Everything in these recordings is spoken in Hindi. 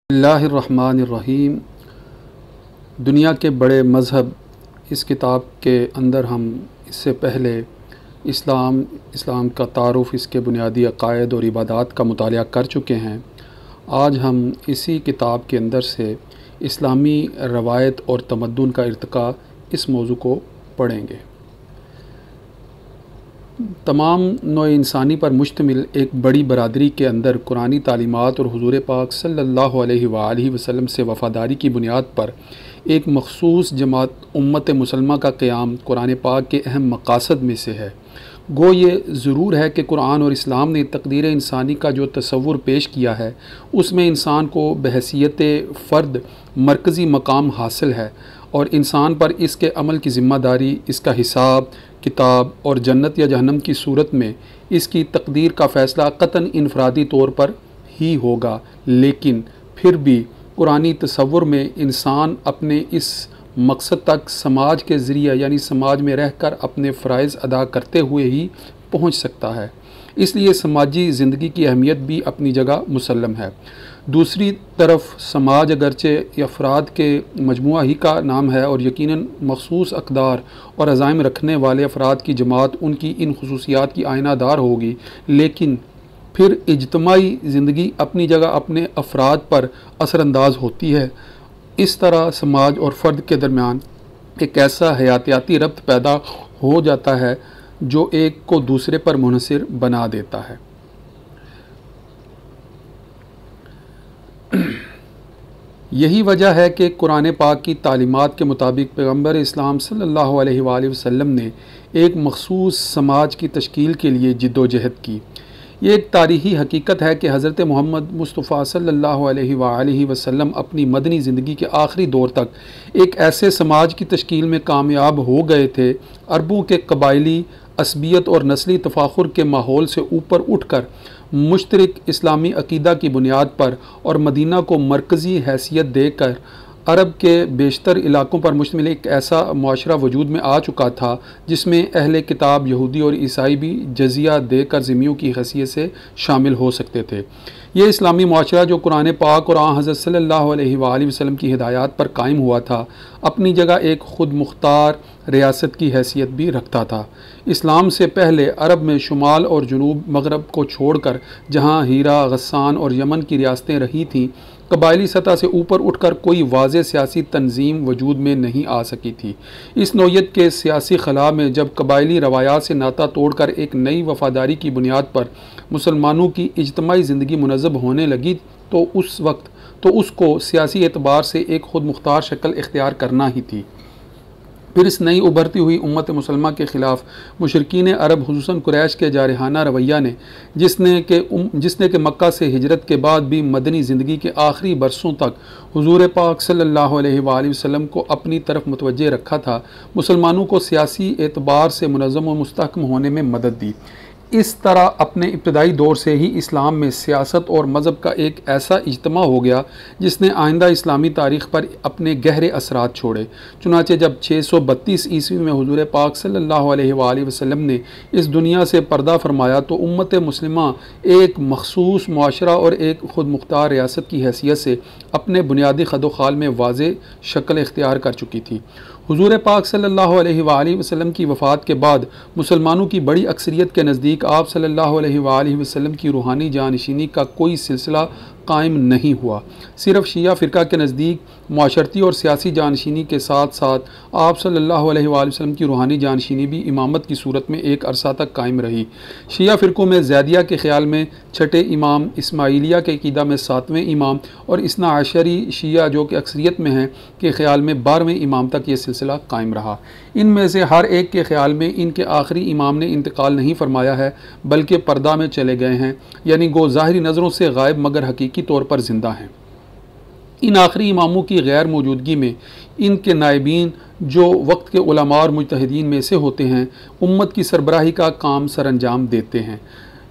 बिस्मिल्लाहिर्रहमानिर्रहीम। दुनिया के बड़े मज़हब इस किताब के अंदर हम इससे पहले इस्लाम का तारुफ़, इसके बुनियादी अक़ायद और इबादात का मुतालिया कर चुके हैं। आज हम इसी किताब के अंदर से इस्लामी रवायत और तमद्दुन का इर्तिक़ा इस मौजू को पढ़ेंगे। तमाम नौ इंसानी पर मुश्तमिल एक बड़ी बरादरी के अंदर कुरानी तालीमात और हुज़ूर पाक सल्लल्लाहु अलैहि वसल्लम से वफ़ादारी की बुनियाद पर एक मख़सूस जमात उम्मत मुसलमा का क़याम कुरान पाक के अहम मक़ासद में से है। गो ये ज़रूर है कि कुरान और इस्लाम ने तक़दीर इंसानी का जो तसव्वुर पेश किया है उसमें इंसान को बहैसियत फ़र्द मरकज़ी मकाम हासिल है और इंसान पर इसके अमल की ज़िम्मेदारी, इसका हिसाब किताब और जन्नत या जहन्नम की सूरत में इसकी तकदीर का फ़ैसला क़तन इनफरादी तौर पर ही होगा। लेकिन फिर भी कुरानी तसव्वुर में इंसान अपने इस मकसद तक समाज के ज़रिए यानी समाज में रहकर अपने फ़राइज़ अदा करते हुए ही पहुँच सकता है। इसलिए समाजी ज़िंदगी की अहमियत भी अपनी जगह मुसल्लम है। दूसरी तरफ समाज अगरचे अफराद के मजमुआ ही का नाम है और यकीनन मखसूस अक़दार और अज़ाइम रखने वाले अफराद की जमात उनकी इन खुसूसियात की आयनादार होगी, लेकिन फिर इज्तमाई ज़िंदगी अपनी जगह अपने अफराद पर असरअंदाज होती है। इस तरह समाज और फ़र्द के दरमियान एक ऐसा हयातियाती रब्त पैदा हो जाता है जो एक को दूसरे पर मुनहसिर बना देता है। यही वजह है कि कुरान पाक की तालीमात के मुताबिक पैगम्बर इस्लाम सल्लल्लाहु अलैहि वसल्लम ने एक मखसूस समाज की तश्कील के लिए जिद्दोजहद की। ये एक तारीख़ी हकीकत है कि हज़रत मोहम्मद मुस्तफ़ा सल्लल्लाहु अलैहि वसल्लम अपनी मदनी ज़िंदगी के आखिरी दौर तक एक ऐसे समाज की तश्कील में कामयाब हो गए थे। अरबों के कबायली असबियत और नस्ली तफाखुर के माहौल से ऊपर उठकर मुश्तरक इस्लामी अक़ीदा की बुनियाद पर और मदीना को मरकज़ी हैसियत देकर अरब के बेशतर इलाकों पर मुश्तमिल एक ऐसा मुआशरा वजूद में आ चुका था जिसमें अहले किताब यहूदी और ईसाई भी जजिया देकर ज़िम्मियों की हैसियत से शामिल हो सकते थे। ये इस्लामी मुआशरा जो कुरान पाक और हज़रत सल्लल्लाहु अलैहि वसल्लम की हिदायत पर कायम हुआ था, अपनी जगह एक ख़ुद मुख्तार रियासत की हैसियत भी रखता था। इस्लाम से पहले अरब में शुमाल और जनूब मगरब को छोड़कर जहाँ हीरा, गस्सान और यमन की रियासतें रही थीं, कबायली सतह से ऊपर उठकर कोई वाज़ेह सियासी तंजीम वजूद में नहीं आ सकी थी। इस नौयत के सियासी खला में जब कबायली रवायात से नाता तोड़कर एक नई वफ़ादारी की बुनियाद पर मुसलमानों की इज्तमाई ज़िंदगी मुनज़्ज़म होने लगी तो उस वक्त तो उसको सियासी एतबार से एक ख़ुद मुख्तार शक्ल इख्तियार करना ही थी। फिर इस नई उभरती हुई उम्मत मुसलमा के ख़िलाफ़ मुशरिकीन अरब खुसूसन कुरैश के जारहाना रवैया ने जिसने के मक्का से हिजरत के बाद भी मदनी ज़िंदगी के आखिरी बरसों तक हुज़ूर पाक सल्लल्लाहु अलैहि वसल्लम को अपनी तरफ मुतवज्जे रखा था, मुसलमानों को सियासी एतबार से मुनज़्ज़म और मुस्तहकम होने में मदद दी। इस तरह अपने इब्तदाई दौर से ही इस्लाम में सियासत और मज़हब का एक ऐसा इज्तिमा हो गया जिसने आइंदा इस्लामी तारीख़ पर अपने गहरे असरात छोड़े। चुनांचे जब 632 ईस्वी में हुज़ूर पाक सल्लल्लाहु अलैहि वसल्लम ने इस दुनिया से पर्दा फरमाया तो उम्मत मुस्लिमा एक मखसूस मुआशरा और एक ख़ुद मुख्तार रियासत की हैसियत से अपने बुनियादी खदोखाल में वाज़ेह शक्ल इख्तियार कर चुकी थी। हुज़ूर पाक सल्लल्लाहु अलैहि वसल्लम की वफ़ात के बाद मुसलमानों की बड़ी अक्सरियत के नज़दीक आप सल्लल्लाहु अलैहि वसल्लम की रूहानी जानशिनी का कोई सिलसिला कायम नहीं हुआ। सिर्फ शिया फ़िरका के नज़दीक माशरती और सियासी जानशीनी के साथ साथ आप सल्लल्लाहु अलैहि वसल्लम की रूहानी जानशीनी भी इमामत की सूरत में एक अरसा तक कायम रही। शिया फ़िरकों में ज़ैदिया के ख़्याल में छठे इमाम, इस्माइलिया के अक़ीदा में सातवें इमाम और इस्ना अशरी शिया जो कि अक्सरियत में हैं के ख़्याल में 12वें इमाम तक ये सिलसिला कायम रहा। इनमें से हर एक के ख़्याल में इनके आखिरी इमाम ने इंतकाल नहीं फरमाया है बल्कि पर्दा में चले गए हैं, यानी गो ज़ाहिरी नज़रों से गायब मगर हकीकी तौर पर ज़िंदा हैं। इन आखिरी इमामों की गैर मौजूदगी में इनके नायबीन जो वक्त के उलमा और मुजतहिदीन में से होते हैं उम्मत की सरबराही का काम सरअंजाम देते हैं।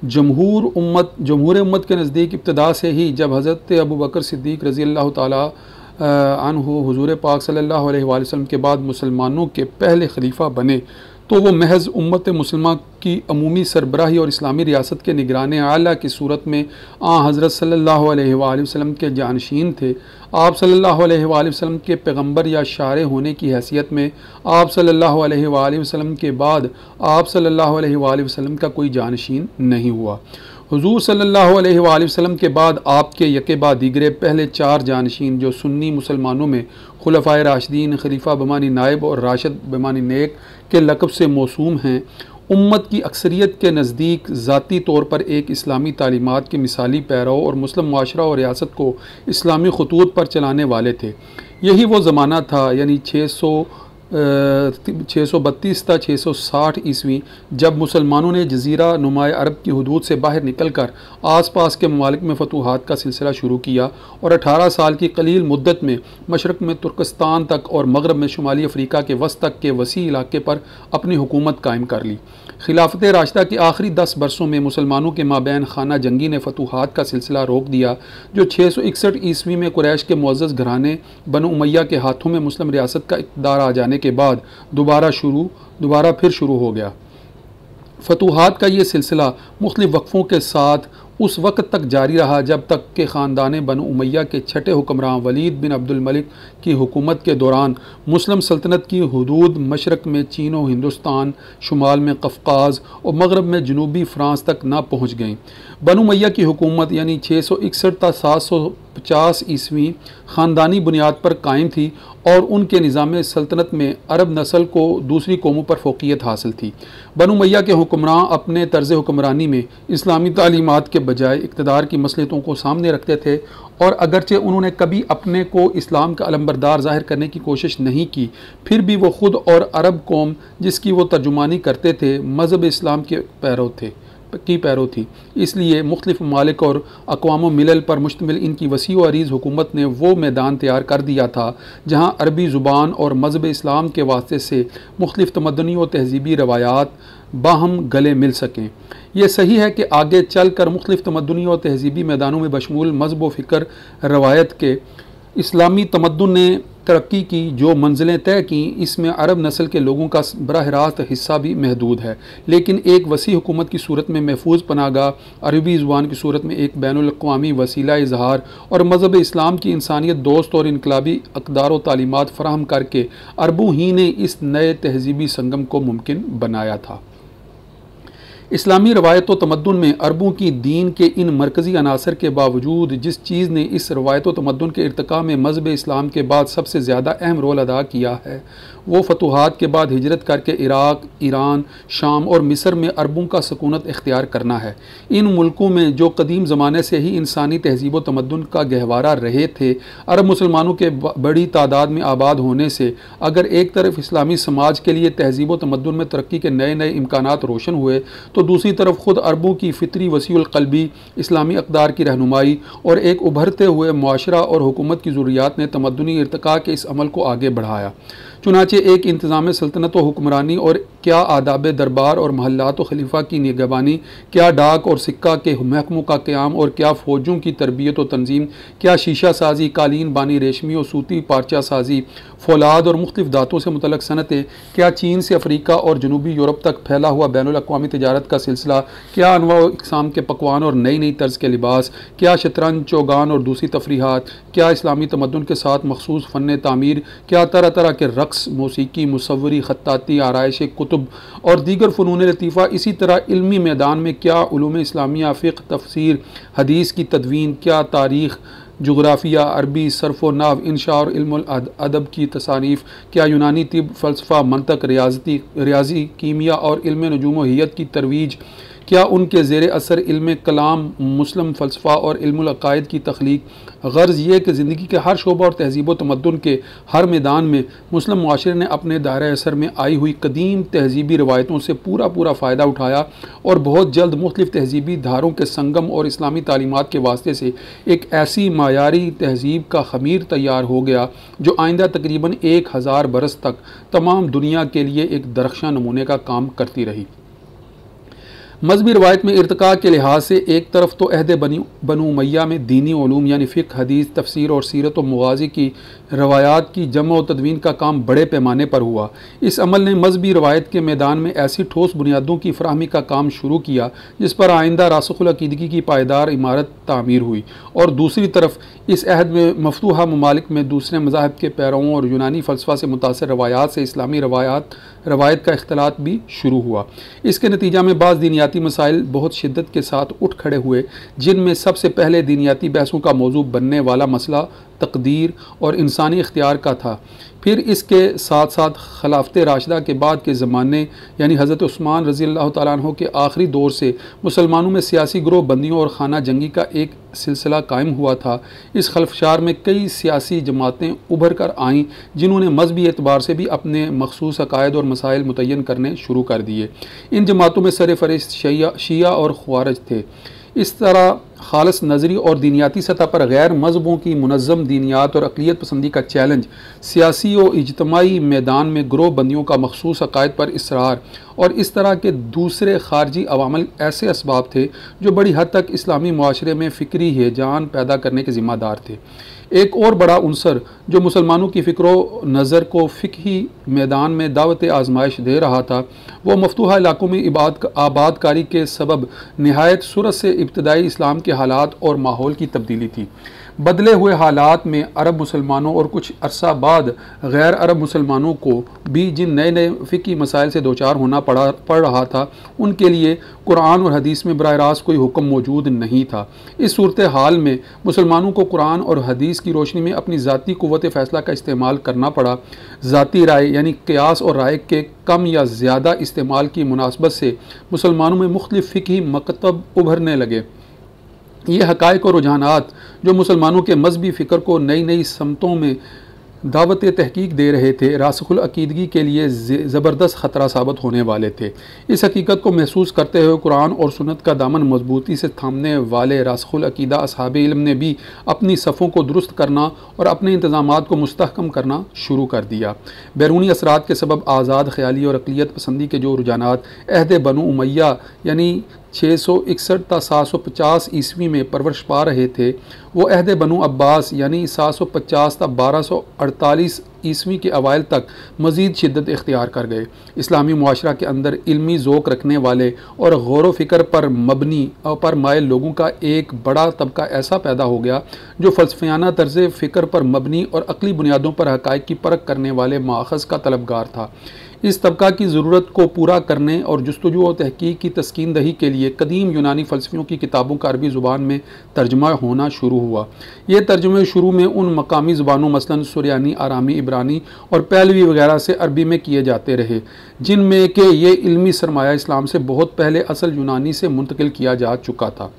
जमहूर उम्मत के नज़दीक इब्तदा से ही जब हज़रत अबू बकर सिद्दीक़ रज़ी अल्लाह ताला अन्हु हुज़ूर पाक सल्लल्लाहु अलैहि वसल्लम के बाद मुसलमानों के पहले खलीफा बने तो वो महज उम्मत मुसलमान की अमूमी सरबराही और इस्लामी रियासत के निगरान आला की सूरत में हज़रत सल्लल्लाहु अलैहि वसल्लम के जानशीन थे। आप सल्लल्लाहु अलैहि वसल्लम के पैगंबर या शारे होने की हैसियत में आप सल्लल्लाहु अलैहि वसल्लम के बाद आप सल्लल्लाहु अलैहि वसल्लम का कोई जानशीन नहीं हुआ। हुजूर सल्लल्लाहु अलैहि वसल्लम के बाद आपके यके बाद दीगरे पहले 4 जानशीन जो सुन्नी मुसलमानों में खुलफाए राशिदीन, खलीफा बमानी नायब और राशिद बमानी नेक के लक़ब से मौसूम हैं, उम्मत की अक्सरियत के नज़दीक ज़ाती तौर पर एक इस्लामी तालीमात के मिसाली पैरव और मुस्लिम माशरा और रियासत को इस्लामी खतूत पर चलाने वाले थे। यही वो ज़माना था, यानी 632 था 660 ईस्वी, जब मुसलमानों ने जजीरा नुमाए अरब की हदूद से बाहर निकल कर आस पास के ममालिक में फतूहात का सिलसिला शुरू किया और 18 साल की कलील मुद्दत में मशरक़ में तुर्कस्तान तक और मगरब में शुमाली अफ्रीका के वस्त तक के वसी इलाके पर अपनी हुकूमत कायम कर ली। खिलाफत राशिदा के आखिरी 10 बरसों में मुसलमानों के माबैन खाना जंगी ने फतूहात का सिलसिला रोक दिया, जो 661 ईस्वी में कुरैश के मुअज़्ज़ज़ घराने बनु उमैया के हाथों में मुस्लिम रियासत का इक़्तिदार आ जाने के बाद दोबारा फिर शुरू हो गया। फतूहात का ये सिलसिला मुख्तलिफ वक्फ़ों के साथ उस वक़्त तक जारी रहा जब तक कि ख़ानदान बनु उमैया के छठे हुक्मरान वलीद बिन अब्दुल मलिक की हुकूमत के दौरान मुस्लिम सल्तनत की हदूद मशरक़ में चीन और हिंदुस्तान, शुमाल में कफ़क़ाज़ और मगरब में जनूबी फ़्रांस तक ना पहुँच गईं। बनु उमैया की हुकूमत यानी 661 था 750 ईस्वी ख़ानदानी बुनियाद पर कायम थी और उनके निज़ाम सल्तनत में अरब नस्ल को दूसरी कौमों पर फ़ौक़ियत हासिल थी। बनु उमैया के हुक्मरान अपने तर्ज़ हुक्मरानी में इस्लामी तालीमात के बजाय इक़्तिदार की मसलहतों को सामने रखते थे और अगरचे उन्होंने कभी अपने को इस्लाम का अलमबरदार ज़ाहिर करने की कोशिश नहीं की, फिर भी वो ख़ुद और अरब कौम जिसकी वो तर्जुमानी करते थे मज़हब इस्लाम के पैरों थी। इसलिए मुख्तलिफ ममालिक और अक़वाम मिलल पर मुश्तमिल इनकी वसी व अरीज़ हुकूमत ने वो मैदान तैयार कर दिया था जहाँ अरबी ज़ुबान और मज़हब इस्लाम के वास्ते से मुख्तलिफ तमद्दुनी और तहज़ीबी रवायात बाहम गले मिल सकें। यह सही है कि आगे चल कर मुख्तलिफ तमद्दुनी और तहज़ीबी मैदानों में बशमूल मज़हब व फ़िक्र रवायत के इस्लामी तमद्दुन ने तरक्की की जो मंजिलें तय की, इसमें अरब नस्ल के लोगों का बराह रास्त हिस्सा भी महदूद है, लेकिन एक वसी हुकूमत की सूरत में महफूज पनागा अरबी ज़ुबान की सूरत में एक बैनुल अक़वामी वसीला इजहार और मज़हब इस्लाम की इंसानियत दोस्त और इनकलाबी अक़दार व तालीमात फ़राहम करके अरबों ही ने इस नए तहज़ीबी संगम को मुमकिन बनाया था। इस्लामी रवायत व तमद्दुन में अरबों की दीन के इन मरकज़ी अनासर के बावजूद जिस चीज़ ने इस रवायत व तमद्दुन के इर्तिका में मज़हब इस्लाम के बाद सबसे ज़्यादा अहम रोल अदा किया है, वो फतूहात के बाद हिजरत करके इराक़, ईरान, शाम और मिस्र में अरबों का सकूनत इख्तियार करना है। इन मुल्कों में जो कदीम ज़माने से ही इंसानी तहज़ीब व तमद्दुन का गहवारा रहे थे, अरब मुसलमानों के बड़ी तादाद में आबाद होने से अगर एक तरफ इस्लामी समाज के लिए तहज़ीब व तमद्दुन में तरक्की के नए नए इम्कानात रोशन हुए, तो दूसरी तरफ ख़ुद अरबों की फ़ितरी वसीउल क़ल्बी इस्लामी अक़दार की रहनुमाई और एक उभरते हुए मुआशरा और हुकूमत की ज़रूरियात ने तमद्दुनी इर्तिका के इस अमल को आगे बढ़ाया। चुनाचे एक इंतज़ाम सल्तनत व हुक्मरानी और क्या आदाब दरबार और महल्लात व खलीफा की निगहबानी, क्या डाक और सिक्का के महकमों का क़याम और क्या फ़ौजों की तरबियत व तंजीम, क्या शीशा साजी, कालीन बानी, रेशमी और सूती पारचा साजी, फौलाद और मुख्तलिफ दातों से मुतल्लक़ सनतें, क्या चीन से अफ्रीका और जनूबी यूरोप तक फैला हुआ बैनुल अक़वामी तिजारत का सिलसिला, क्या अनवा व इक़साम के पकवान और नई नई तर्ज़ के लिबास, क्या शतरंज, चौगान और दूसरी तफरीहात, क्या इस्लामी तमद्दुन के साथ मखसूस फ़न तामीर, क्या तरह तरह के रक़्स, मौसीकी, मुसव्वरी, ख़त्ताती, आराइश कुतुब और दीगर फ़नून लतीफ़ा, इसी तरह इल्मी मैदान में क्या उलूम इस्लामिया, फ़िक़्ह, तफ़सीर, हदीस की तदवीन, क्या तारीख़, जुग़राफ़िया, अरबी, सर्फ़ व नहव, इंशा और इल्मुल अदब की तसानीफ़, क्या यूनानी तिब, फ़लसफ़ा, मंतक, रियाज़ी, कीमिया और इल्म नजूम व हियत की तरवीज, क्या उनके ज़ेर असर इल्म कलाम, मुस्लिम फ़लसफ़ा और इल्मुल अक़ाइद की तख्लीक। गर्ज़ ये कि ज़िंदगी के हर शोबा और तहज़ीब व तमद्दुन के हर मैदान में मुस्लिम मुआशरे ने अपने दायरे असर में आई हुई कदीम तहज़ीबी रवायतों से पूरा फ़ायदा उठाया और बहुत जल्द मुख्तलिफ़ तहज़ीबी धारों के संगम और इस्लामी तालीमात के वास्ते से एक ऐसी मायारी तहज़ीब का ख़मीर तैयार हो गया जो आइंदा तकरीबन 1000 बरस तक तमाम दुनिया के लिए एक दरख्शां नमूने का काम करती रही। मजहबी रवायत में इर्तिका के लिहाज से एक तरफ तो अहद बनु उमय्या में दीनी उलूम यानी फ़िक़्ह, हदीस, तफसीर और सीरत व मगाज़ी की रवायात की जम व तदवीन का काम बड़े पैमाने पर हुआ। इस अमल ने मजहबी रवायत के मैदान में ऐसी ठोस बुनियादों की फराहमी का काम शुरू किया जिस पर आइंदा रासिख़ुल अक़ीदगी की पायदार इमारत तामीर हुई। और दूसरी तरफ इस अहद में मफतूहा ममालिक में दूसरे मज़ाहब के पैरों और यूनानी फ़लसफ़ा से मुतासिर रवायात से इस्लामी रवायत का इख्तलात भी शुरू हुआ। इसके नतीजा में बाज़ दीनियाती मसाइल बहुत शिद्दत के साथ उठ खड़े हुए, जिनमें सबसे पहले दीनियाती बहसों का मौजू बनने वाला मसला तकदीर और इंसानी इख्तियार का था। फिर इसके साथ साथ खिलाफत राशिदा के बाद के ज़माने यानी हज़रत उस्मान रज़ी अल्लाह तआला अन्हु के आखिरी दौर से मुसलमानों में सियासी ग्रोह बंदियों और खाना जंगी का एक सिलसिला कायम हुआ था। इस खलफशार में कई सियासी जमातें उभर कर आईं जिन्होंने मजहबी एतबार से भी अपने मखसूस अकायद और मसाइल मुतय्यन करने शुरू कर दिए। इन जमातों में सरफ़हरिस्त शिया और ख़वारिज थे। इस तरह खालस नज़री और दीनियाती सतह पर गैर मजहबों की मुनज़्ज़म दीनियात और अक़लियत पसंदी का चैलेंज, सियासी और इज्तमाई मैदान में ग्रोह बंदियों का मखसूस अकायद पर इसरार और इस तरह के दूसरे खारजी अवामिल ऐसे असबाब थे जो बड़ी हद तक इस्लामी मुआशरे में फ़िक्री हिजान पैदा करने के ज़िम्मेदार थे। एक और बड़ा उनसर जो मुसलमानों की फ़िक्र नज़र को फ़िक़ही मैदान में दावत आजमाइश दे रहा था, वो मफतूहा इलाकों में आबादकारी के सबब नहायत सूरत से इब्तदाई इस्लाम के हालात और माहौल की तब्दीली थी। बदले हुए हालात में अरब मुसलमानों और कुछ अरसा बाद गैर अरब मुसलमानों को भी जिन नए नए फ़िक़ही मसाइल से दोचार होना पड़ रहा था, उनके लिए कुरान और हदीस में बराह रास्त कोई हुक्म मौजूद नहीं था। इस सूरत हाल में मुसलमानों को कुरान और हदीस की रोशनी में अपनी ज़ाती क़ुव्वत फ़ैसला का इस्तेमाल करना पड़ा। ज़ाती राय यानी क़ियास और राय के कम या ज़्यादा इस्तेमाल की मुनासबत से मुसलमानों में मुख्तलिफ़ फ़िक़ही मकतब उभरने लगे। ये हक़ाइक़ और रुझानात जो मुसलमानों के मजहबी फ़िक्र को नई नई समतों में दावत तहकीक दे रहे थे, रासिख़ुल अक़ीदगी के लिए ज़बरदस्त ख़तरा साबित होने वाले थे। इस हकीकत को महसूस करते हुए कुरान और सुन्नत का दामन मजबूती से थामने वाले रासिख़ुल अक़ीदा असहाबे इल्म ने भी अपनी सफ़ों को दुरुस्त करना और अपने इंतज़ामात को मुस्तहकम करना शुरू कर दिया। बैरूनी असरात के सबब आज़ाद ख़याली और अक़लियत पसंदी के जो रुझानात अहद बनु उमय्या यानी 661 ता 750 ईस्वी में परवरिश पा रहे थे, वो अहद बनु अब्बास यानी 750 ता 1248 ईस्वी के अवाइल तक मज़ीद शिद्दत इख्तियार कर गए। इस्लामी मुआशरा के अंदर इल्मी ज़ौक़ रखने वाले और गौर व फ़िक्र पर मबनी और पर मायल लोगों का एक बड़ा तबका ऐसा पैदा हो गया जो फ़लसफ़ियाना तर्ज़ फ़िक्र पर मबनी और अक़ली बुनियादों पर हक़ाइक़ की परख करने वाले माख़ज़ का तलबगार था। इस तबका की ज़रूरत को पूरा करने और जुस्तजू और तहक़ीक़ की तस्कीन दही के लिए कदीम यूनानी फ़लसफ़ियों की किताबों का अरबी ज़ुबान में तर्जमा होना शुरू हुआ। ये तर्जमे शुरू में उन मकामी ज़ुबानों मसलन सुरयानी, आरामी, इब्रानी और पहलवी वगैरह से अरबी में किए जाते रहे, जिनमें कि ये इल्मी सरमाया इस्लाम से बहुत पहले असल यूनानी से मुंतकिल किया जा चुका था।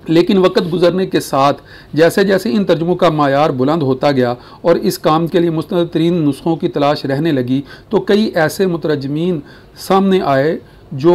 लेकिन वक्त गुजरने के साथ जैसे जैसे इन तर्जुमों का मायार बुलंद होता गया और इस काम के लिए मुस्तनद तरीन नुस्ख़ों की तलाश रहने लगी, तो कई ऐसे मुतरजमीन सामने आए जो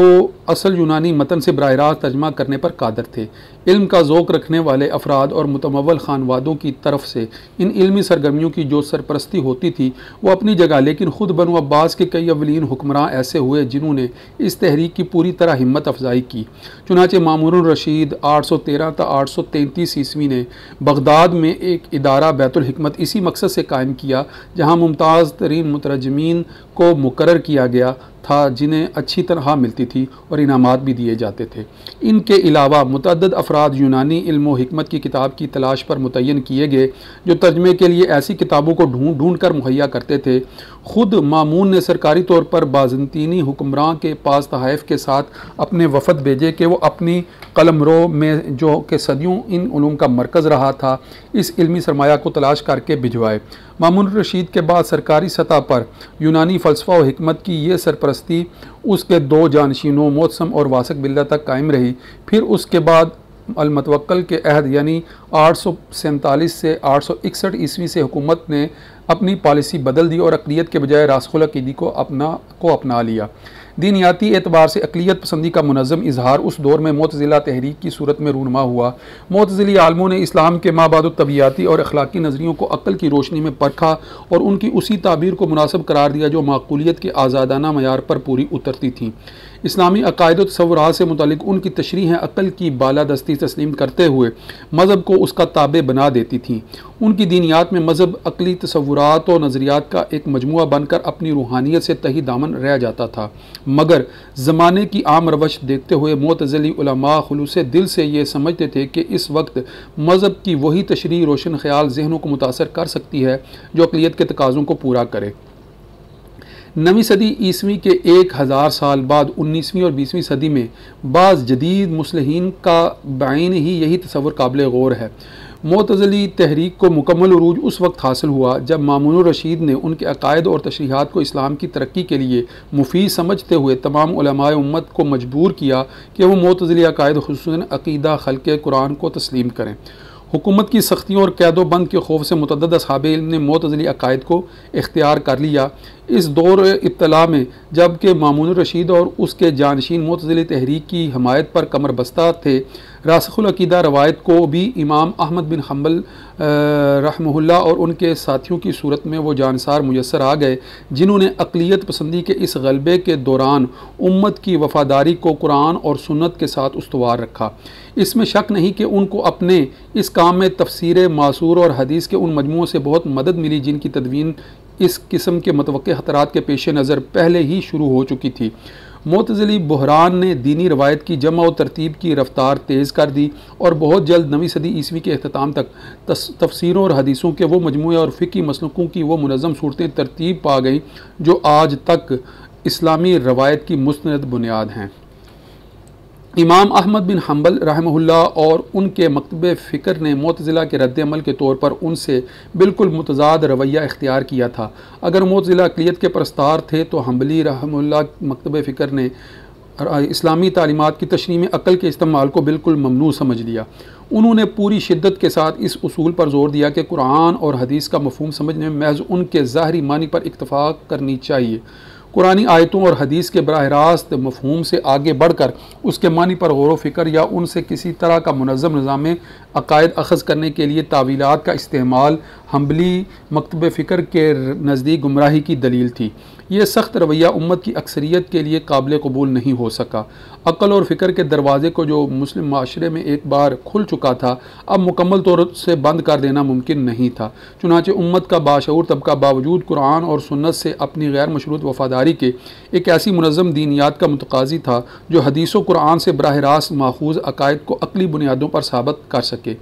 असल यूनानी मतन से बराह रास्त तर्जमा करने पर कादर थे। इल्म का ज़ौक़ रखने वाले अफराद और मुतमव्वल खानवादों की तरफ से इन इल्मी सरगर्मियों की जो सरपरस्ती होती थी वो अपनी जगह, लेकिन ख़ुद बनु अब्बास के कई अवलीन हुक्मरान ऐसे हुए जिन्होंने इस तहरीक की पूरी तरह हिम्मत अफजाई की। चुनांचे मामूनुर रशीद 813 ता 833 ईस्वी ने बगदाद में एक इदारा बैतुल हिकमत इसी मकसद से कायम किया, जहाँ मुमताज़ तरीन मुतरजमीन को मुकर्रर किया गया था जिन्हें अच्छी तनख्वाह मिलती थी और इनामात भी दिए जाते थे। इनके अलावा मुतअद्दिद अफराद यूनानी इल्म व हिकमत की किताब की तलाश पर मुतय्यन किए गए जो तर्जमे के लिए ऐसी किताबों को ढूंढ कर मुहैया करते थे। ख़ुद मामून ने सरकारी तौर पर बाज़ंतीनी हुक्मरान के पास तहाइफ के साथ अपने वफ़द भेजे कि वो अपनी कलमरो में जो कि सदियों इन उलूम का मरकज़ रहा था, इस इल्मी सरमाया को तलाश करके भिजवाए। मामून रशीद के बाद सरकारी सतह पर यूनानी फ़लसफ़ा व हिकमत की ये सरपरस्ती उसके दो जानशीनों मोतसम और वासिक बिल्ला तक कायम रही। फिर उसके बाद अल-मुतवक्किल के अहद यानी 847 से 861 ईस्वी से हुकूमत ने अपनी पॉलिसी बदल दी और अक़लियत के बजाय रासिख़ुल अक़ीदी को अपना लिया। दीनियाती एतबार से अक़लियत पसंदी का मुनज़्ज़म इजहार उस दौर में मोतज़िला तहरीक की सूरत में रूनुमा हुआ। मोतज़िली आलमों ने इस्लाम के माबाद तबियाती और अखलाकी नज़रियों को अक्ल की रोशनी में परखा और उनकी उसी ताबीर को मुनासिब करार दिया जो माक़ूलियत के आज़ादाना मयार पर पूरी उतरती थी। इस्लामी अकायद व तसव्वुरात से मुतालिक उनकी तशरीहें अक़ल की बालादस्ती तस्लीम करते हुए मज़हब को उसका ताबे बना देती थीं। उनकी दीनियात में मज़हब अक़ली तसव्वुरात और नज़रियात का एक मजमुआ बनकर अपनी रूहानियत से तही दामन रह जाता था। मगर ज़माने की आम रवश देखते हुए मुअतज़िली उलमा खुलूस दिल से ये समझते थे कि इस वक्त मज़हब की वही तशरीह रोशन ख्याल ज़हनों को मुतासर कर सकती है जो अक़लियत के तकाज़ों को पूरा करे। नवीं सदी ईस्वी के 1000 साल बाद 19वीं और 20वीं सदी में बाज़ जदीद मुस्लिहीन का बाइन ही यही तसव्वुर काबिल गौर है। मुअतज़िली तहरीक को मुकम्मल उरूज उस वक्त हासिल हुआ जब मामून रशीद ने उनके अकायद और तशरीहात को इस्लाम की तरक्की के लिए मुफीद समझते हुए तमाम उलमाए उम्मत को मजबूर किया कि वह मुअतज़िली अकायद खुसूसन अक़ीदा खल्क़े कुरान को तस्लीम करें। हुकूमत की सख्तियों और क़ैदोबंद के खौफ से मुतअद्दिद असहाबे इल्म ने मुअतज़िली अकायद को इख्तियार कर लिया। इस दौर इब्तला में जबकि मामून रशीद और उसके जानशीन मुअतज़िली तहरीक की हमायत पर कमर बस्ता थे, रासिख़ुल अक़ीदा रवायत को भी इमाम अहमद बिन हम्बल रहमहुल्लाह और उनके साथियों की सूरत में वो जानसार मुयस्सर आ गए जिन्होंने अक़लियत पसंदी के इस गलबे के दौरान उम्मत की वफ़ादारी को कुरान और सुन्नत के साथ उस्तवार रखा। इसमें शक नहीं कि उनको अपने इस काम में तफसीर मासूर और हदीस के उन मजमुओं से बहुत मदद मिली जिनकी तदवीन इस किस्म के मतवक्के ख़तरात के पेश नज़र पहले ही शुरू हो चुकी थी। मुअतज़िली बहरान ने दीनी रवायत की जमा और तरतीब की रफ्तार तेज़ कर दी और बहुत जल्द नवीं सदी ईस्वी के अख्ताम तक तफसीरों और हदीसों के वो मजमूए और फ़िक़ी मसलकों की वो मुनज़्ज़म सूरतें तरतीब पा गईं जो आज तक इस्लामी रवायत की मुस्तनद बुनियाद हैं। इमाम अहमद बिन हम्बल रहमहुल्लाह और उनके मकतब फ़िक्र ने मुअतज़िला के रद्द-ए-अमल के तौर पर उनसे बिल्कुल मुतज़ाद रवैया इख्तियार किया था। अगर मुअतज़िला अक़लियत के परस्तार थे तो हम्बली रहमहुल्लाह मकतब फ़िक्र ने इस्लामी तालीमात की तशरीह में अक़ल के इस्तेमाल को बिल्कुल ममनू समझ लिया। उन्होंने पूरी शिद्दत के साथ इस उसूल पर ज़ोर दिया कि कुरान और हदीस का मफ़हूम समझने में महज़ उनके ज़ाहरी मानी पर इक्तफ़ा करनी चाहिए। कुरानी आयतों और हदीस के बराह रास्त मफ़हूम से आगे बढ़कर उसके मानी पर गौर व फ़िक्र या उनसे किसी तरह का मुनज़्ज़म निज़ाम अक़ायद अख़ज़ करने के लिए तावीलात का इस्तेमाल हम्बली मकतब फ़िक्र के नज़दीक गुमराही की दलील थी। ये सख्त रवैया उम्मत की अक्सरियत के लिए काबिल कबूल नहीं हो सका। अक़ल और फ़िक्र के दरवाज़े को जो मुस्लिम माशरे में एक बार खुल चुका था अब मुकम्मल तौर से बंद कर देना मुमकिन नहीं था। चुनांचे उम्मत का बाशऊर तबका बावजूद कुरान और सुन्नत से अपनी गैर मशरूत वफ़ादारी के एक ऐसी मुनज़्ज़म दीनियात का मुतक़ाज़ी था जो हदीस व कुरान से बराह रास्त माखूज़ अक़ायद को अक़ली बुनियादों पर साबित कर सके।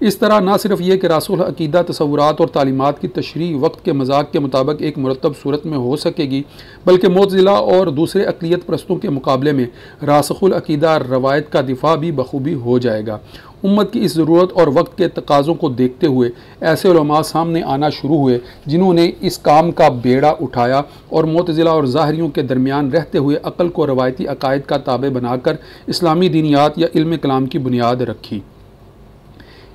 इस तरह न सिर्फ ये कि रासुल अक़ीदा तसव्वुरात और तालीमात की तशरीह वक्त के मजाक के मुताबिक एक मुरतब सूरत में हो सकेगी बल्कि मुअतज़िला और दूसरे अक़लियत परस्तों के मुकाबले में रासिख़ुल अक़ीदा रवायत का दिफा भी बखूबी हो जाएगा। उम्मत की इस ज़रूरत और वक्त के तकाज़ों को देखते हुए ऐसे उलमा सामने आना शुरू हुए जिन्होंने इस काम का बेड़ा उठाया और मुअतज़िला और ज़ाहरियों के दरमियान रहते हुए अक़ल को रवायती अक़ायद का ताबे बनाकर इस्लामी दीनियात या इल्म कलाम की बुनियाद रखी।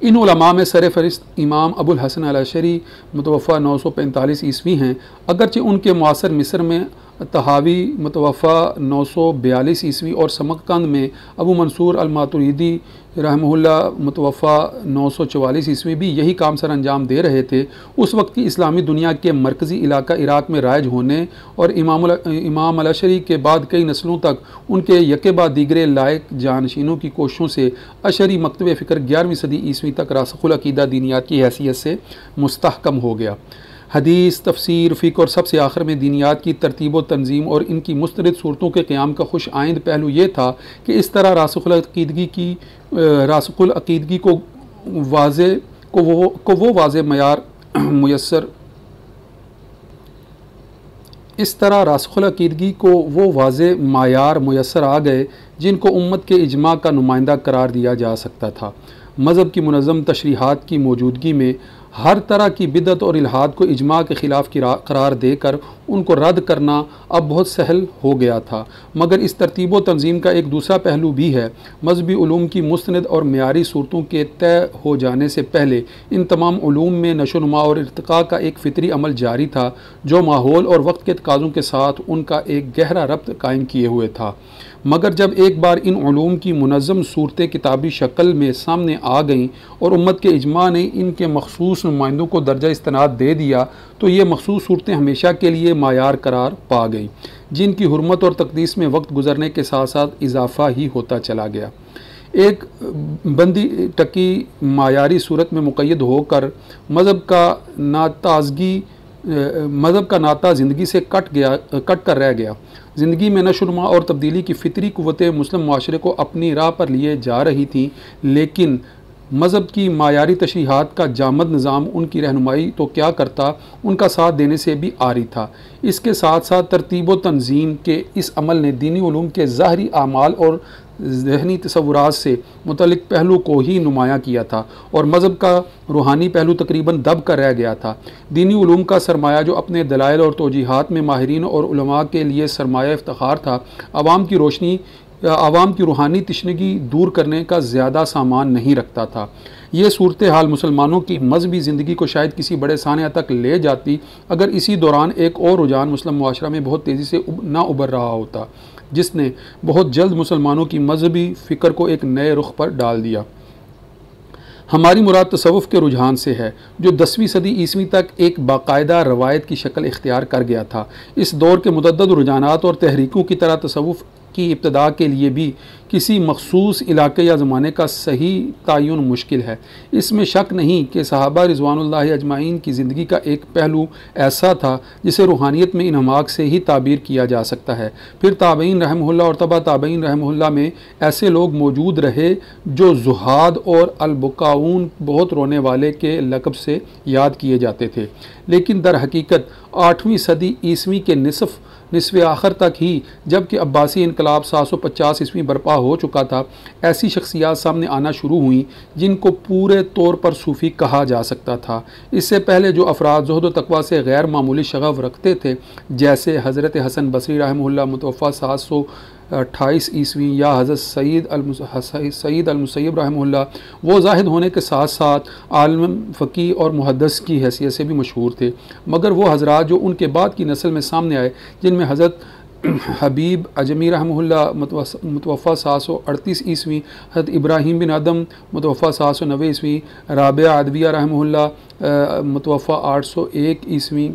इन उलमा में सरफ़हरिस्त इमाम अबुल हसन अल-अशअरी मुतवफ़ा 945 ईस्वी हैं। अगरचे उनके मुआसर मिस्र में तहावी मुतवफ़ा 942 ईस्वी और समरकंद में अबू मंसूर अल-मातुरीदी रहमहुल्लाह मुतवफ़ा 944 ईस्वी भी यही काम सर अंजाम दे रहे थे। उस वक्त की इस्लामी दुनिया के मरकज़ी इलाका इराक़ में राइज होने और इमाम अल-अशअरी के बाद कई नस्लों तक उनके यके बाद दीगरे लायक जानशीनों की कोशिशों से अशअरी मकतब फ़िक्र 11वीं सदी ईस्वी तक रासिख़ुल अक़ीदा दीनियात की हैसियत से मुस्तहकम हो गया। हदीस, तफसीर, फ़िक़्ह और सबसे आखिर में दीनियात की तरतीब व तंज़ीम और इनकी मुस्तरद सूरतों के क़याम का खुश आइंद पहलू ये था कि इस तरह रासिख़ुल अक़ीदगी को वो वाज़े मयार मुयस्सर इस तरह रासिख़ुल अक़ीदगी को वो वाज़े मायार मुयस्सर आ गए जिनको उम्मत के इजमा का नुमाइंदा करार दिया जा सकता था। मज़हब की मुनज़्ज़म तशरीहात की मौजूदगी में हर तरह की बिदअत और इल्हाद को इजमा के ख़िलाफ़ करार देकर उनको रद्द करना अब बहुत सहल हो गया था। मगर इस तरतीब व तंज़ीम का एक दूसरा पहलू भी है। मज़हबी उलूम की मुस्तनद और मेयारी सूरतों के तय हो जाने से पहले इन तमाम उलूम में नशोनुमा और इर्तिक़ा का एक फ़ितरी अमल जारी था जो माहौल और वक्त के तकाज़ों के साथ उनका एक गहरा रब्त कायम किए हुए था। मगर जब एक बार इन उलूम की मुनज़्ज़म सूरतें किताबी शक्ल में सामने आ गईं और उम्मत के इजमा ने इनके मखसूस नुमाइंदों को दर्जा इस्तिनाद दे दिया तो ये मखसूस सूरतें हमेशा के लिए मायार करार पा गई, जिनकी हुर्मत और तकदीस में वक्त गुजरने के साथ साथ इजाफा ही होता चला गया। एक बंदी टकी मायारी सूरत में मुक़य्यद होकर मज़हब का नाता ज़िंदगी से कट कर रह गया। ज़िंदगी में नशोनुमा और तब्दीली की फ़ितरी क़ुव्वतें मुस्लिम माशरे को अपनी राह पर लिए जा रही थीं, लेकिन मज़हब की मायारी तशरीहात का जामद निज़ाम उनकी रहनुमाई तो क्या करता, उनका साथ देने से भी आरी था। इसके साथ साथ तरतीब व तंज़ीम के इस अमल ने दीनी उलूम के ज़ाहरी आमाल और ज़हनी तसव्वुरात से मुतल्लिक़ पहलू को ही नुमायाँ किया था और मज़हब का रूहानी पहलू तकरीबन दब कर रह गया था। दीनी उलूम का सरमाया, जो अपने दलाइल और तौजीहात में माहिरीन और उलमा के लिए सरमाया इफ्तिखार था, आवाम की रूहानी तशनगी दूर करने का ज़्यादा सामान नहीं रखता था। ये सूरत हाल मुसलमानों की मजहबी ज़िंदगी को शायद किसी बड़े सानिया तक ले जाती अगर इसी दौरान एक और रुझान मुस्लिम मुआशरा में बहुत तेज़ी से ना उभर रहा होता, जिसने बहुत जल्द मुसलमानों की मजहबी फ़िक्र को एक नए रुख पर डाल दिया। हमारी मुराद तसव्वुफ़ के रुझान से है, जो 10वीं सदी ईस्वी तक एक बाकायदा रवायत की शक्ल इख्तियार कर गया था। इस दौर के मुतअद्दिद रुझानात और तहरीकों की तरह तसव्वुफ़ की इब्तिदा के लिए भी किसी मखसूस इलाके या ज़माने का सही तयन मुश्किल है। इसमें शक नहीं कि सहाबा रिज़वानुल्लाहि अजमाइन की ज़िंदगी का एक पहलू ऐसा था जिसे रूहानियत में इन्हमाक से ही ताबीर किया जा सकता है। फिर ताबईन रहमहुल्लाह और तबा ताबईन रहमहुल्लाह में ऐसे लोग मौजूद रहे जो ज़ुहाद और अलबुकाऊन, बहुत रोने वाले के लक़ब से याद किए जाते थे, लेकिन दर हकीकत 8वीं सदी ईस्वी के निसफ़े आखिर तक ही, जबकि अब्बासी इनकलाब 750 ईस्वी बरपा हो चुका था, ऐसी शख्सियात सामने आना शुरू हुई जिनको पूरे तौर पर सूफ़ी कहा जा सकता था। इससे पहले जो अफराद ज़ुहद व तक़वा से गैर मामूली शग़फ़ रखते थे, जैसे हज़रत हसन बसरी रहमहुल्लाह मुतवफ़ा 728 ईस्वी या हज़रत सईद अल-मुसय्यब रहमहुल्लाह, वो ज़ाहिद होने के साथ साथ आलिम फ़क़ीह और मुहद्दिस की हैसियत से भी मशहूर थे। मगर वो हज़रात जो उनके बाद की नस्ल में सामने आए, जिनमें हज़रत हबीब अजमी रहमहुल्लाह मुतवफ़ा 738 ईस्वी, हज़रत इब्राहीम बिन आदम मुतवफ़ा 790 ईस्वी, राबिया अदविया रहमहुल्लाह मुतवफ़ा 801 ईस्वी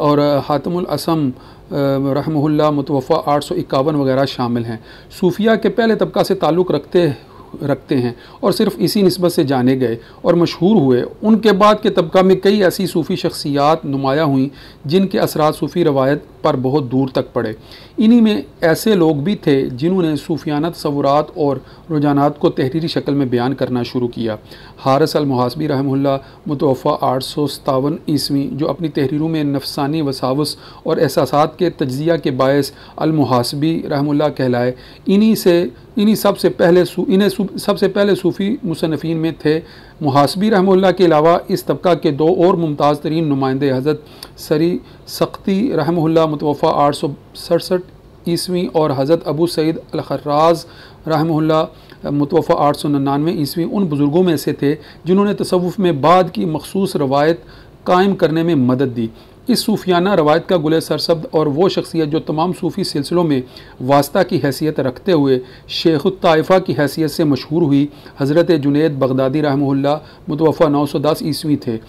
और हातिमुल असम रहमहुल्लाह मुतवफ़ा 851 वगैरह शामिल हैं। सूफिया के पहले तबका से ताल्लुक़ रखते हैं और सिर्फ़ इसी निस्बत से जाने गए और मशहूर हुए। उनके बाद के तबका में कई ऐसी सूफ़ी शख्सियात नुमाया हुई जिनके असरात सूफ़ी रवायत पर बहुत दूर तक पड़े। इन्हीं में ऐसे लोग भी थे जिन्होंने सूफियाना तसव्वुरात और रुझानात को तहरीरी शक्ल में बयान करना शुरू किया। हारिस अल-मुहासबी रहमहुल्लाह मुतवफ़ा 857 ईस्वी, जो अपनी तहरीरों में नफसानी वसावस और एहसासात के तज्ज़िया के बायस अल-मुहासबी रहमहुल्लाह कहलाए। इन्हीं सबसे पहले सूफ़ी मुसन्निफ़ीन में थे। मुहासबी रहमहुल्लाह के अलावा इस तबका के दो और मुमताज़ तरीन नुमाइंदे, हज़रत सरी सख्ती रहमहुल्लाह मुतवफ़ा 867 ईस्वी और हज़रत अबू सईद अल-खर्राज़ रहमहुल्लाह मुतवफ़ा 899 ईस्वी, उन बुज़ुर्गों में से थे जिन्होंने तसव्वुफ़ में बाद की मखसूस रवायत कायम करने में मदद दी। इस सूफियाना रवायत का गुले सरसब्द और वो शख्सियत जो तमाम सूफ़ी सिलसिलों में वास्ता की हैसियत रखते हुए शेख़ुत ताइफ़ा की हैसियत से मशहूर हुई, हज़रत जुनैद बगदादी रहमहुल्लाह मुतवफ़ा 910 ईस्वी थे।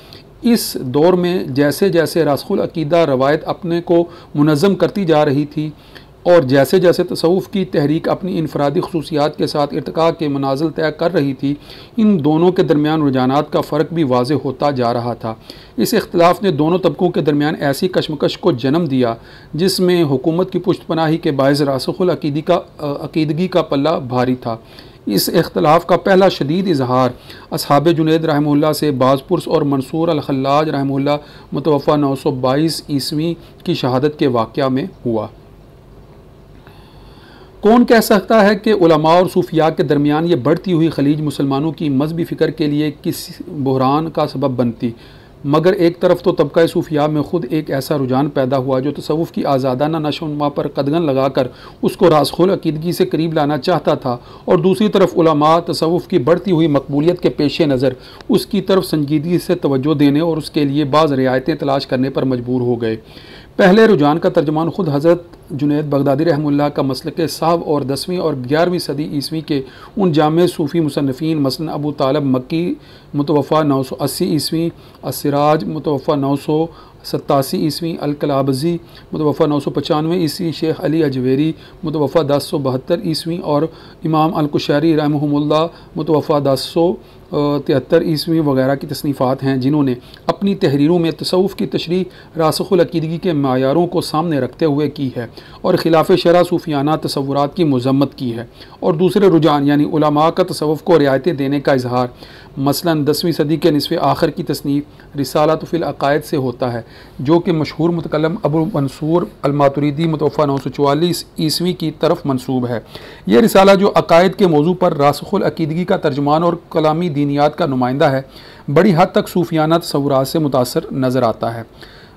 इस दौर में जैसे जैसे रासख़ुल अक़ीदा रवायत अपने को मुनज़्ज़म करती जा रही थी और जैसे जैसे तसव्वुफ़ की तहरीक अपनी इनफरादी ख़ुसूसियात के साथ इर्तिक़ा के मनाज़िल तय कर रही थी, इन दोनों के दरमियान रुझानात का फ़र्क भी वाज़ेह होता जा रहा था। इस इख्तिलाफ़ ने दोनों तबकों के दरमियान ऐसी कशमकश को जन्म दिया जिसमें हुकूमत की पुश्तपनाही के बायस रासख़ुल अक़ीदगी का पल्ला भारी था। इस इख्तिलाफ़ का पहला शदीद इजहार असहाब जुनैद रहमहुल्लाह से बाज़पुरस और मंसूर अल-खल्लाज रहमहुल्लाह मुतवफ़ा 922 ईस्वी की शहादत के वाक़या में हुआ। कौन कह सकता है कि उलमा और सूफिया के दरमियान ये बढ़ती हुई खलीज मुसलमानों की मजहबी फ़िक्र के लिए किस बहरान का सबब बनती। मगर एक तरफ तो तबका सूफिया में ख़ुद एक ऐसा रुझान पैदा हुआ जो तसव्वुफ़ की आज़ादाना नशोनुमा पर कदगन लगाकर उसको रासख़ुल अक़ीदगी से करीब लाना चाहता था, और दूसरी तरफ उलमा तसव्वुफ़ की बढ़ती हुई मकबूलियत के पेश नज़र उसकी तरफ संजीदगी से तवज्जो देने और उसके लिए बाज़ रियायतें तलाश करने पर मजबूर हो गए। पहले रुझान का तर्जमान ख़ुद हज़रत जुनैद बगदादी रहमुल्लाह का मसलक साहब और 10वीं और 11वीं सदी ईस्वी के उन जामे सूफ़ी मुसन्निफ़ीन मसलन अबू तालब मक्की मुतवफ़ा 980 ईस्वी, अस्सिराज मुतवफ़ा 987 ईस्वी, अल-कलाबज़ी मुतवफ़ा 995 ईस्वी, शेख अली अजवेरी मुतवफ़ा 1072 ईस्वी और इमाम अल-कुशैरी रहमहुमुल्लाह मुतवफ़ा 1073 ईस्वी वगैरह की तसनीफ़ात हैं, जिन्होंने अपनी तहरीरों में तसव्वुफ़ की तशरीह रासिख़ुल अक़ीदगी के मायारों को सामने रखते हुए की है और ख़िलाफ़ शरअ सूफ़ियाना तसव्वुरात की मज़म्मत की है और दूसरे रुझान यानी उलमा का तसव्वुफ़ को रियायतें देने का इजहार मसलन 10वीं सदी के निसफ़े आखिर की तसनीफ़ रिसालत फ़िल अक़ायद से होता है, जो कि मशहूर मुतकल्लम अबू मंसूर अल-मातुरीदी मुतवफ़ा 944 ईस्वी की तरफ मंसूब है। यह रिसाला जो अक़ायद के मौजू पर रासिख़ुल अक़ीदगी का तर्जुमान और कलामी दीनियात का नुमाइंदा है, बड़ी हद तक सूफ़ियाना तसव्वुरात से मुतासर नज़र आता है।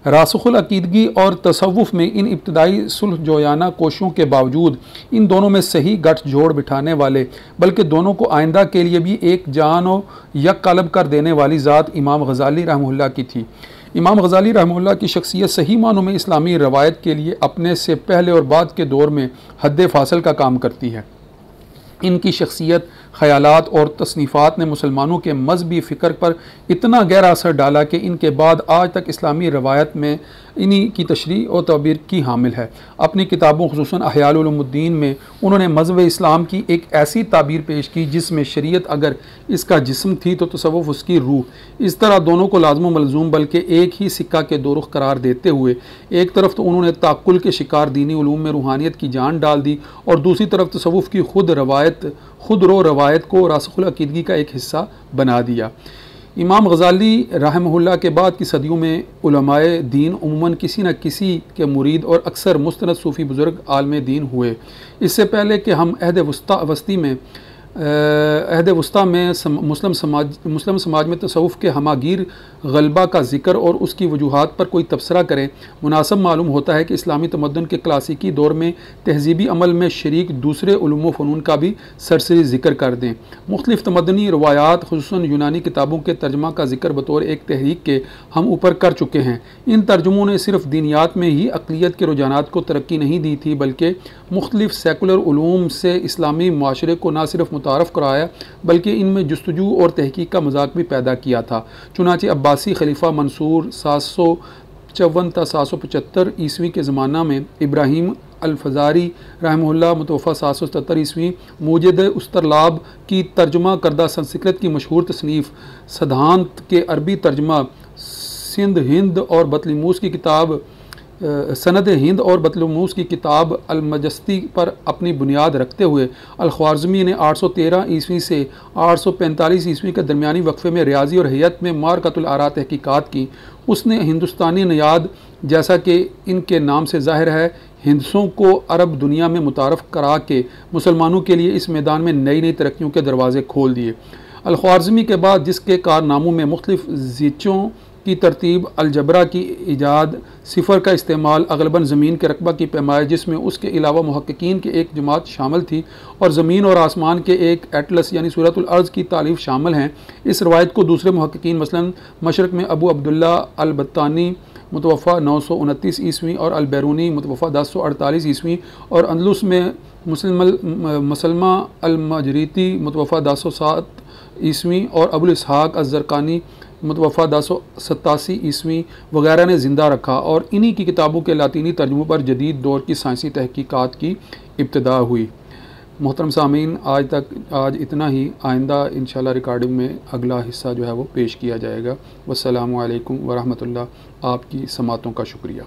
रासिख़ुल अक़ीदगी और तसव्वुफ़ में इन इब्तदाई सुलह जोयाना कोशिशों के बावजूद इन दोनों में सही गठ जोड़ बिठाने वाले, बल्कि दोनों को आइंदा के लिए भी एक जान व यक कल्ब कर देने वाली ज़ात इमाम गज़ाली रहमहुल्लाह की थी। इमाम गज़ाली रहमहुल्लाह की शख्सियत सही मानों में इस्लामी रवायत के लिए अपने से पहले और बाद के दौर में हद फासिल का काम करती है। इनकी शख्सियत, ख़यालात और तसनीफ़ात ने मुसलमानों के मजहबी फ़िक्र पर इतना गहरा असर डाला कि इनके बाद आज तक इस्लामी रवायत में इन्हीं की तशरीह और तबीर की हामिल है। अपनी किताबों खुसूसन अहयाल उलूमुद्दीन में उन्होंने मज़हब इस्लाम की एक ऐसी ताबीर पेश की जिसमें शरीयत अगर इसका जिस्म थी तो तसव्वुफ़ उसकी रूह, इस तरह दोनों को लाज़िम व मलज़ूम बल्कि एक ही सिक्का के दो रुख करार देते हुए एक तरफ तो उन्होंने ताक़ुल के शिकार दीनी उलूम में रूहानियत की जान डाल दी और दूसरी तरफ तसव्वुफ़ की खुद रो रवायत को रासिख़ुल अक़ीदगी का एक हिस्सा बना दिया। इमाम गज़ाली रहमहुल्लाह के बाद की सदियों में उलमाए दीन उम्मन किसी न किसी के मुरीद और अक्सर मुस्तनद सूफ़ी बुज़ुर्ग आलम दीन हुए। इससे पहले कि हम अहद वस्ता में मुस्लिम समाज में तसव्वुफ़ के हमागीर गलबा का ज़िक्र और उसकी वजूहात पर कोई तबसरा करें, मुनासिब मालूम होता है कि इस्लामी तमद्दुन के क्लासिकी दौर में तहज़ीबी अमल में शरीक दूसरे उलूम व फ़नून का भी सरसरी ज़िक्र कर दें। मुख्तलिफ़ तमद्दुनी रवायात खुसूसन यूनानी किताबों के तर्जमा का ज़िक्र बतौर एक तहरीक के हम ऊपर कर चुके हैं। इन तर्जुमों ने सिर्फ़ दीनियात में ही अक़लियत के रुझानात को तरक्की नहीं दी थी, बल्कि मुख्तलिफ़ सेकुलर उलूम से इस्लामी मुआशरे को न सिर्फ मुतारफ़ कराया बल्कि इनमें जुस्तजू और तहकीक का मजाक भी पैदा किया था। चुनांचे अब्बासी खलीफा मंसूर 754 ta 775 ईस्वी के ज़माना में इब्राहीम अल-फ़ज़ारी रहमहुल्लाह मुतवफ़ा 777 ईस्वी मूजिद उस्तरलाब की तर्जुमा करदा संस्कृत की मशहूर तसनीफ़ सदांत के अरबी तर्जुमा सिंध हिंद और बतलमूस की किताब सनद हिंद और बतलमूस की किताब अल-मजस्ती पर अपनी बुनियाद रखते हुए अल-ख्वारिज़मी ने 813 ईस्वी से 845 ईस्वी के दरमियानी वक्फे में रियाजी और हयत में मारकतुल आरा तहकीकात की। उसने हिंदुस्तानी नयाद, जैसा कि इनके नाम से ज़ाहिर है, हिंदसों को अरब दुनिया में मुतारफ़ करा के मुसलमानों के लिए इस मैदान में नई नई तरक्कियों के दरवाज़े खोल दिए। अल-ख्वारिज़मी के बाद जिसके कारनामों में मुख्तलिफ़ ज़ीचों की तरतीब, अलजबरा की ईजाद, सिफ़र का इस्तेमाल, अगलबन ज़मीन के रकबा की पैमाइश जिसमें उसके अलावा मुहक्किकीन की एक जमात शामिल थी और ज़मीन और आसमान के एक एटलस यानी सूरतुल अर्ज़ की तारीफ़ शामिल हैं। इस रवायत को दूसरे मुहक्किकीन मसलन मशरक़ में अबू अब्दुल्ला अल-बत्तानी मुतवफ़ा 929 ईस्वी और अल-बैरूनी मुतवफ़ा 1048 ईस्वी और अंदलुस में मुसलमा अल-मजरीती मुतवफ़ा 1007 ईस्वी और अबुल इसहाक़ अज़्ज़रक़ानी मुतवफ़ा 1087 ईस्वी वगैरह ने ज़िंदा रखा और इन्हीं की किताबों के लातीनी तर्जुमों पर जदीद दौर की साइंसी तहकीकात की इब्तिदा हुई। मोहतरम सामीन, आज इतना ही। आइंदा इंशाल्लाह रिकॉर्डिंग में अगला हिस्सा जो है वो पेश किया जाएगा। वस्सलामु अलैकुम वरहमतुल्लाह। आपकी समातों का शुक्रिया।